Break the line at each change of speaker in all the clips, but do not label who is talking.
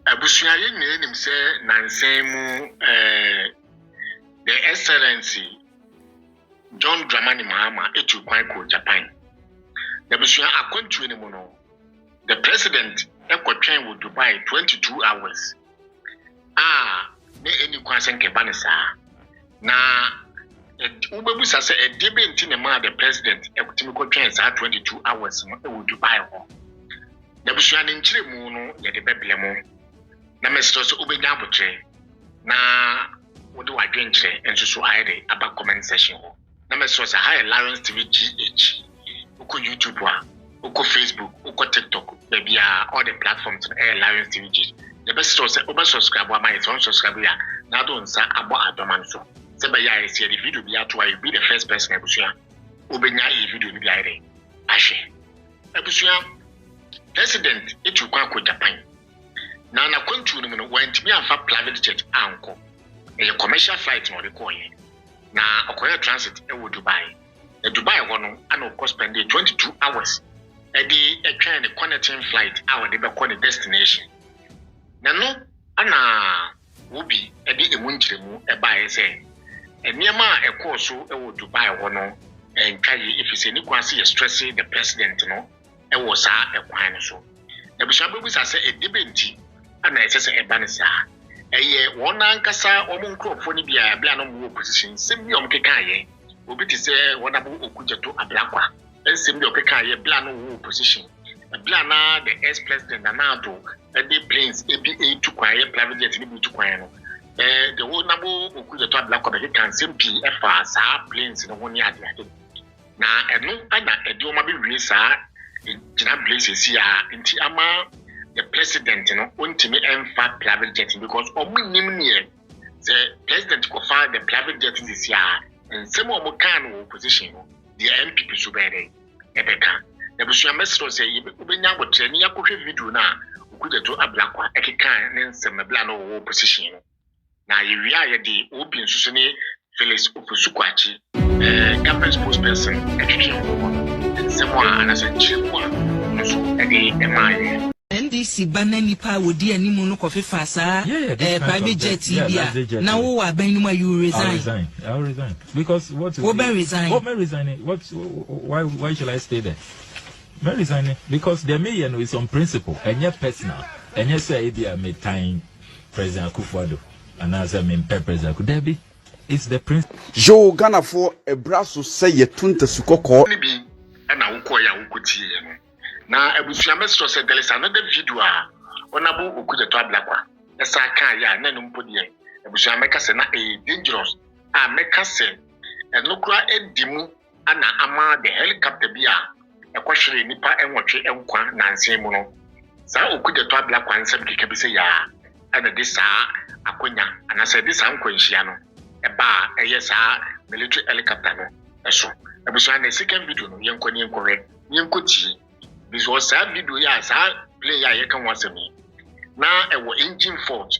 Abusua ye nim say nansemu the excellency John Dramani Mahama etu kwan ko Japan. Abusua akwantu ni mu no. The president ekotwen wo Dubai 22 hours. Ne eni kwansen ke banisa. Na ubebusa se edebe nti ne ma the president ekutimi kotwen sa 22 hours no wo Dubai ho. Abusua ne nkyire mu no ye de beble mu. Na Mr. So ubenya abotre na wode wadwenkyere enso so ayede aba comment section ho. Na Mr. So high Lions TV GH. Uko YouTube wa, uko Facebook, uko TikTok, baby all the platforms Lions TV GH. The best source oba subscribe wa my phone subscribe ya na do nsa abo adoman so. Se be ya ese the video bi ato you be the first person abusua. Ubenya e video ni bi ayede. Ahwe. Abusua president etu kwa ko Japan. Na kwantu no no wantimi afa private jet anko e commercial flight no de koye na okoye transit e wo Dubai ho no ana o spend 22 hours e di etwa ne connecting flight hour de be call the destination na no ana obi e di emunkyeremu e ba ye se eniema e koso e wo Dubai ho no entwaye efise ni kwase ye stress the president no e wo sa e kwan so e busa bebusa se edibenti ana esese ebanisa eye wona ankasa omunkrofo ni bia bia no mu opposition sem bi omkeka ye obi ti se wona bu Okudzeto ablakwa ensem bi okeka ye bia no mu opposition bia na the ex president na do the planes ebi tukwan ye private jet ni bi tukwan no the wona bu Okudzeto ablakwa be kan sem pi efa sa planes no woni ade na eno ana edi o ma bi wi sa gina places ya nti ama the president no untimi emfa private jet because omunim ne the president ko fa the private jet this year and some of kan opposition the MPP so bere ebeka the busuya mesro say ubenya go training yakohwe video na Okudzeto ablakwa ekeka ne nsem no opposition na yewia ye di obi nsusu ne Felix Ofosu kwachi government spokesperson ekeke nsem a anasa chimu a so edi emaye
NDC banani pa wodi animu no kofifa sa private jet bia na wo wa ban no you resign.
I'll resign because what
resign
why should I stay there? May resign because the mayor is on principle and yet personal and yet say dia me time President Akufo-Addo and as I mean President Kudebi it's the principle.
Jo Ghana for a brasso say ye tunta sukoko
ni bi na ukoya ukutie no na abusua mesro say there is another video onabu Okudzeto ablakwa esa kan ya na numpo de abusua meka say na dangerous meka say enokura edimu ana ama the helicopter bia ekohwere nipa enwotwe enkwa nansen mu no sa Okudzeto ablakwa nsem keke bi say ya ana de sa akonya ana say de sa nkwanhia no eba eye sa military helicopter no eso abusua na second video no yenkoni yenkoti this was a video ya sa play ya ye kan wasemi na ewo engine fault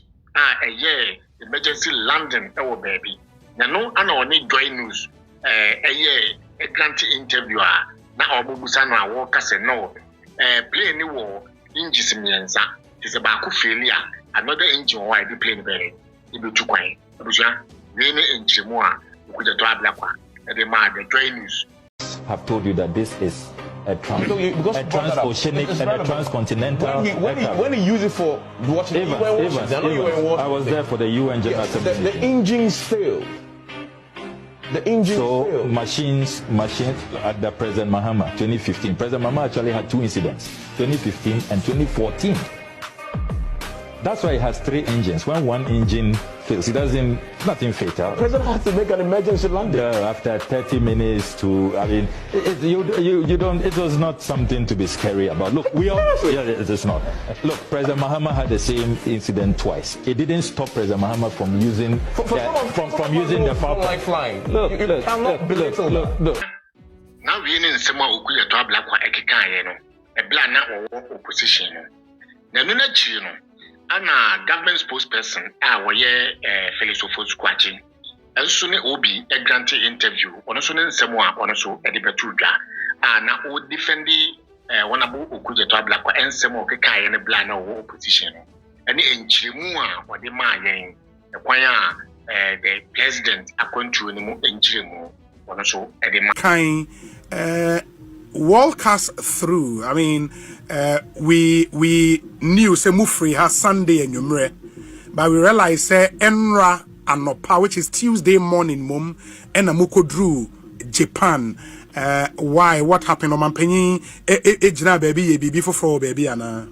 emergency landing ewo baby na no ana oni joy news a grant interview na obubusa no awo kase no plane ni wo engine mienza is ba ku failure another engine why the plane be ibi tukwan abusua we ne enchemu a Okudzeto ablakwa the man the joy news
have told you that this is a transoceanic and a transcontinental.
When he used it for watching
I was there for the UN General Assembly.
The engines failed.
So machines at the President Mahama 2015. President Mahama actually had two incidents, 2015 and 2014. That's why it has three engines. When one engine fails, nothing fatal.
The president has to make an emergency landing.
After 30 minutes it was not something to be scary about. Look, it is not. Look, President Mahama had the same incident twice. It didn't stop President Mahama from using the Falcon.
Flying.
Look.
Now we need someone Okudzeto ablakwa ekeka ye no. Ebla na owo opposition no. Na no na chi no. Ana government spokesperson woye Felix Ofosu kwachi enso ne obi grant interview ono so ne nsemo ono so de betu dwa na o defendi wonabu Okudzeto ablakwa ensemo okeka ye ne bla na wo opposition ɛne enkyiremu a wɔde maa yɛn ɛkwan a the president akwantuo no mu enkyiremu wɔn so ɛde maa
kind walk us through. I mean, we knew say Mufri has Sunday and Yumre, but we realized say Enra Anopa, which is Tuesday morning, mum, and Amuko drew Japan. Why? What happened? On Mampeni, ejna baby, baby for baby, Anna.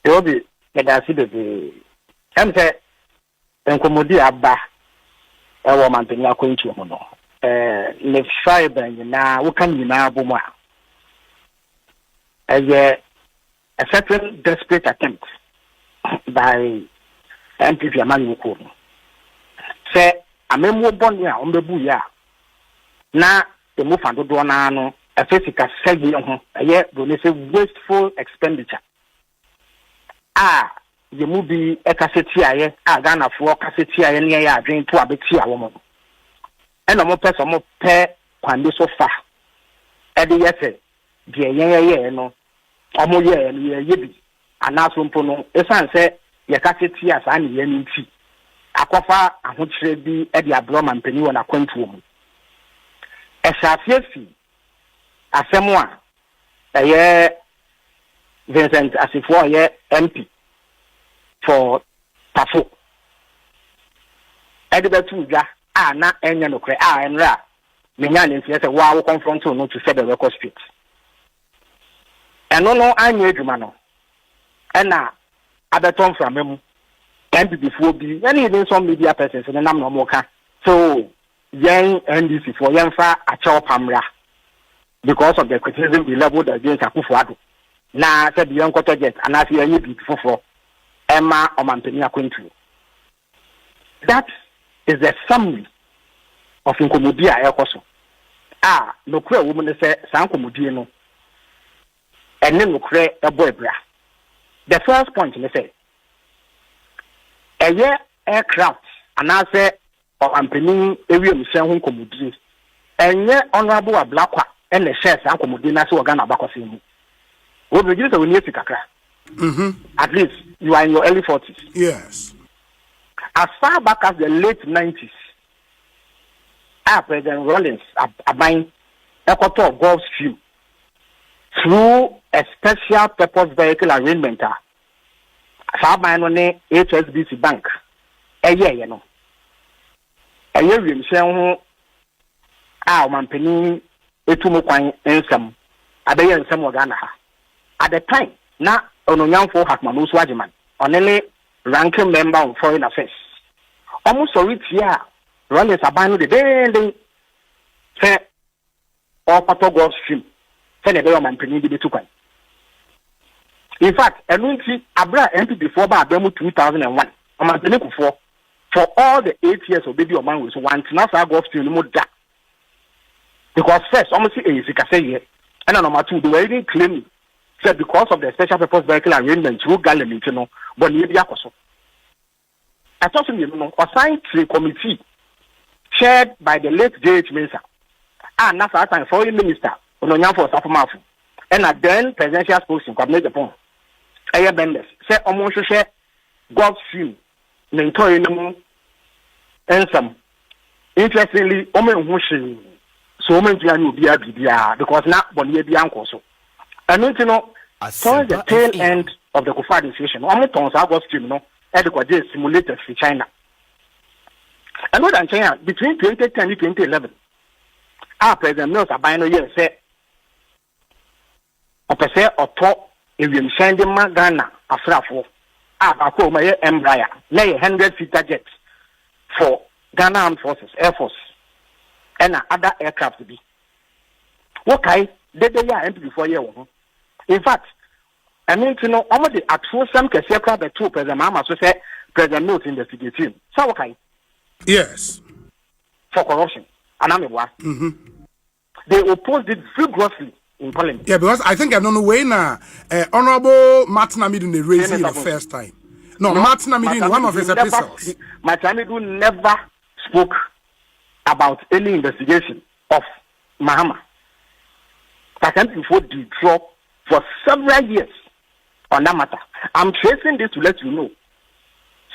Yobi, medasi baby. Emse, enkomodi abba. Ewa Mampeni akwenchi omono. Ne fiber na wokan nyina aboma as a certain desperate attempt by MPP Amani Uko say amemo boni a ombebu ya na emu fando do na no afesika segi ho eye do ne say wasteful expenditure yemu bi ekaseti aye Ghana fo kaseti aye ne ya adwen to abeti awo mo and no person mo pay kwande so far. Edi yese de ye no omo ye bi anaso mpo no esan se ye ka teti asa ne ye nti akofa ahokyere bi edi abro mampani wona kwantuo mu esafiefi asemo a eye Vincent Asifo ye MP for Tafo edi betu dwa na enya no kre enra menya ne ntia se wa wo confront no to set the record straight eno no anya adwuma no na abeton from memu MPP fo bi any even some media persons ne nam no mo ka so yen NDC for yen fa achew pamra because of the criticism we leveled against Akufo-Addo na said yen quarter jet and as yen bi fofo Emma o mampeni akwentu. That is the summary of inkomodi a ekoso no kure woman say san komodi no ene no kure ebo ebra. The first point they say aircraft and I say or ampeni ewi mission ho komodi enye honorable ablakwa ene share san komodi na so Ghana bakwase mu we be say we need kakra at least you are in your early 40s.
Yes.
As far back as the late 90s, President Rollins buying a quarter of Gulf Stream through a special purpose vehicle arrangement. So buying on HSBC Bank. A year, you know. A year, we say, Mampeni, etumo kwan ensam. Abe ensam Ghana. At the time, na ononyan for Hakman Uswajiman, only ranking member of Foreign Affairs. Almost sorry here, Rollins abandoned the day say or Pato Gulf Stream. Say the government penny the two. In fact, I don't see Abra MP before by Abemu 2001. I'm for all the 8 years of baby or man was one to not Gulf Stream more that. Because first, almost say and number two, they were even claiming said because of the special purpose vehicle arrangement through Galilee, you know, but near the Akoso. I thought you know, assigned to a committee chaired by the late J.H. Mensah, and that's our time foreign minister, Ononyan for Safumafu, and a then presidential spokesman, Cabinet Japan. Aya Bendes, say almost share God's few, mentoring and some. Interestingly, Omen Hushi, so many will be because not Bonia Bianco. And you know, towards the tail end of the Kufa decision, only tons of God's few, you know. Adequate simulators for China. And more than China, between 2010 and 2011, our President Mills are buying a year, say, or top, if you send him Ghana, a frafo, my Embraer, lay 100-seater jets for Ghana Armed Forces, Air Force, and other aircraft to be. Okay, they are empty before you. In fact, I mean, you know, almost at first, some can say the two President Mama, so say President Mills investigating. So, okay.
Yes.
For corruption. And I'm a They opposed it vigorously in Parliament.
Yeah, because I think I don't know when Honorable Martin Amidun raised it the first time. No, Martin Amidun in one of his epistles.
Martin Amidun never spoke about any investigation of Mahama. That before the draw for several years on that matter. I'm tracing this to let you know.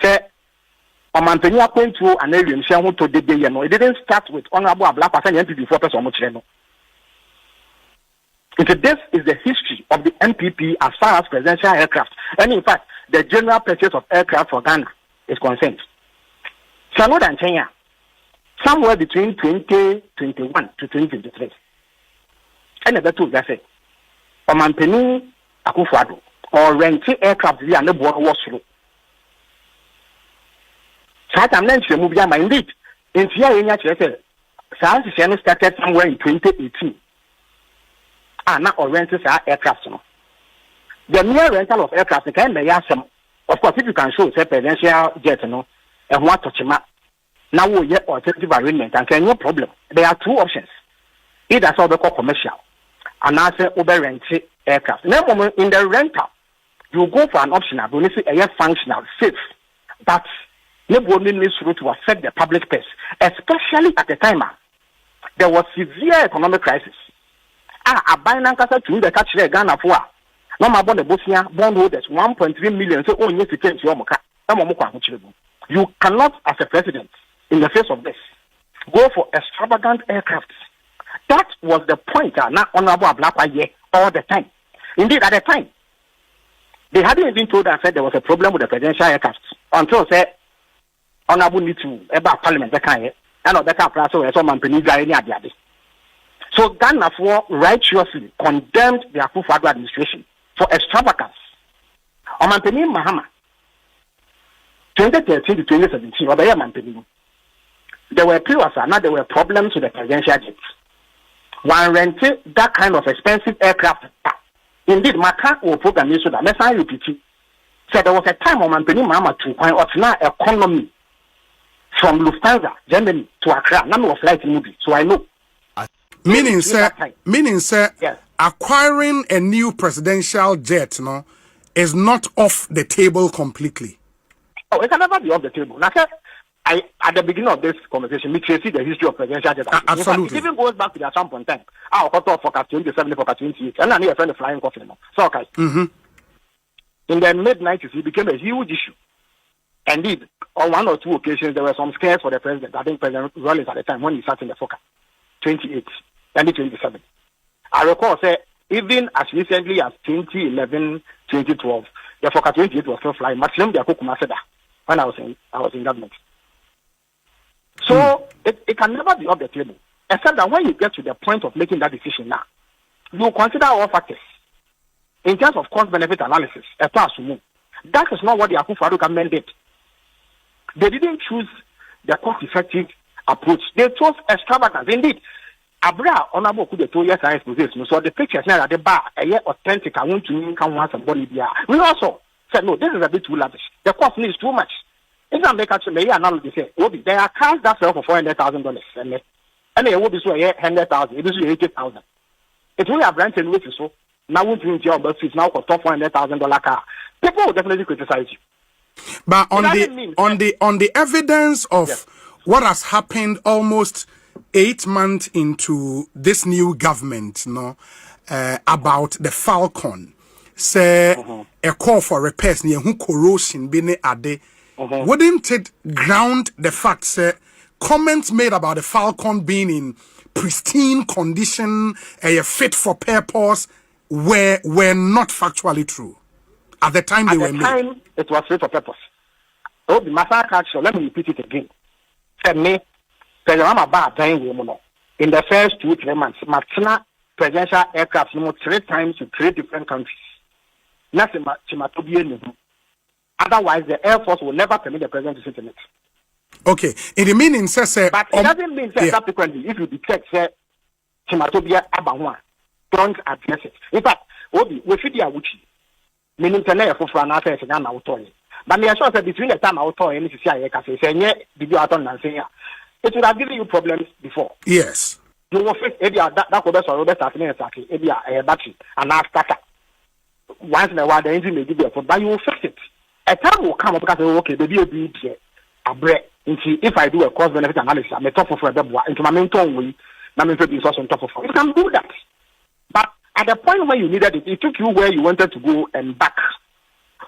Say, Omampenia point to an area in Shanghai to the day, you know, it didn't start with Honorable Black Person MPP for person much. This is the history of the MPP as far as presidential aircraft. And in fact, the general purchase of aircraft for Ghana is concerned. So, no than Kenya, somewhere between 2021 to 2023. And the two, that's it. Omampeni Akufo-Addo or renting aircraft via the border was slow. So I'm not sure move my indeed. In Tia Science started somewhere in 2018. Now or rentals are aircraft. The mere rental of aircraft can be some. Of course, if you can show say presidential jet, and what touch now we get alternative arrangement and can no problem. There are two options. Either so called commercial and also over rented aircraft. Now in the rental, you go for an optional, but it's a functional, safe, but nobody needs to affect the public purse, especially at the time there was severe economic crisis. A binance to the catch Ghana for no more bond the Bosnia bondholders 1.3 million. So, yes, you came to your you cannot, as a president, in the face of this, go for extravagant aircraft. That was the point. Not Honorable Black all the time. Indeed, at the time, they hadn't even told us that there was a problem with the presidential aircraft until said Honorable need to about Parliament. So Ghana for righteously condemned the Akufo-Addo administration for extravagance. Omampeni Mahama, 2013 to 2017, there were periods now there were problems with the presidential jets. One rented that kind of expensive aircraft. Indeed, Maka will program you so that Messa UPT said there was a time Omampeni Mahama to find now economy from Lufthansa, Germany to Accra. None of flight movie, so I know.
Meaning, sir,
yes.
Acquiring a new presidential jet, is not off the table completely.
Oh, it can never be off the table. Now, sir, at the beginning of this conversation, we trace the history of presidential jets.
Absolutely.
It even goes back to at some point in time. Our quarter for 27, for 28, and I need a friend of flying coffee. So, okay.
Mm-hmm.
In the mid-90s, it became a huge issue. Indeed, on one or two occasions, there were some scares for the president. I think President Rollins at the time when he sat in the FOCA, 28. 2027. I recall, say, even as recently as 2011, 2012, the Foka 28 was still flying. Maximum the Akukuma Seda when I was in government. So it can never be off the table. Except that when you get to the point of making that decision now, you consider all factors in terms of cost-benefit analysis. That is not what the Akufo-Addo government did. They didn't choose the cost-effective approach. They chose extravagance. Indeed, Abra Honorable Okudzeto yes I exposition. So the pictures now at the bar authentic. I want to come once somebody there. We also said no, this is a bit too lavish. The cost is too much. If I make actually analogy say, there are cars that sell for $400,000 and it will be so 100,000, it is 80,000. It will have rented with you so now won't you your bus now for top $400,000 car. People will definitely criticize you.
But on the evidence of what has happened almost 8 months into this new government, about the Falcon, say a call for repairs near who corrosion bene ade, wouldn't it ground the fact, say, comments made about the Falcon being in pristine condition, fit for purpose, were not factually true at the time they were made? At the time,
it was fit for purpose. Oh, the massacre, let me repeat it again. Said me. In the first 2-3 months, Martina presidential aircraft 3 times to 3 different countries. Otherwise, the Air Force will never permit the president to sit in it.
Okay, in the meaning, sir,
but it doesn't mean subsequently, if you detect, say, Chimatobia Abawa, don't address it. In fact, we should be a witchy. Meaning, for an affair, it's an authority. But me assure that between the time I author and CCI, it would have given you problems before.
Yes.
You will fix that could be battery and after once in a while the engine may give you a problem, but you will fix it. A time will come because okay, the BOB a break. If I do a cost benefit analysis, I'm a top of a into my main tone way, my main is also on top of it. You can do that. But at the point where you needed it, it took you where you wanted to go and back.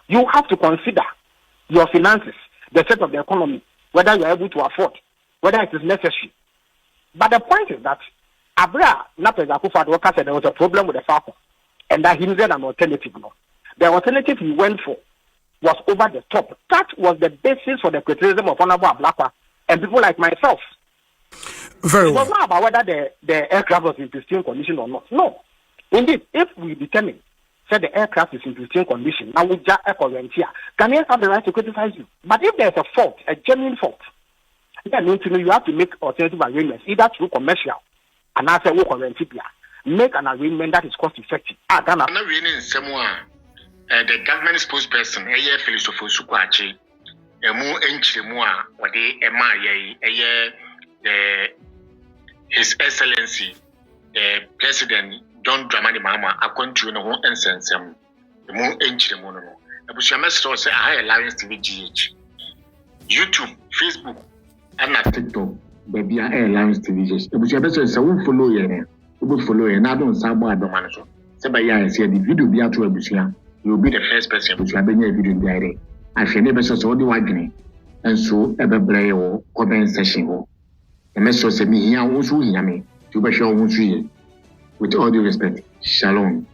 You have to consider your finances, the state of the economy, whether you are able to afford, whether it is necessary. But the point is that Abra Napeza Akufo-Addo said there was a problem with the Falcon, and that he needed an alternative. No, the alternative he went for was over the top. That was the basis for the criticism of Honorable Ablakwa and people like myself.
Very well.
It was not about whether the aircraft was in pristine condition or not. No. Indeed, if we determine that the aircraft is in pristine condition, now we just here, Ghanaians have the right to criticize you. But if there's a fault, a genuine fault, then you have to make alternative arrangements, either through commercial and as a work or make an arrangement that is cost effective.
I'm not really in someone. The government spokesperson, Felix Ofosu, His Excellency, the President John Dramani Mahama, according to no instance, the more ancient mono. The Bushamester say I Alliance TV GH, YouTube, Facebook, and not TikTok. Baby, I Alliance TV GH. The Bushamester say we follow you. We will follow you. Now don't say more about manager. Say by ya say the video be out to a Bushia. You will be the first person which have been a video diary. I feel never saw the wagon, and so ever play or comment session. The message said me here also hear me to be sure with all due respect. Shalom.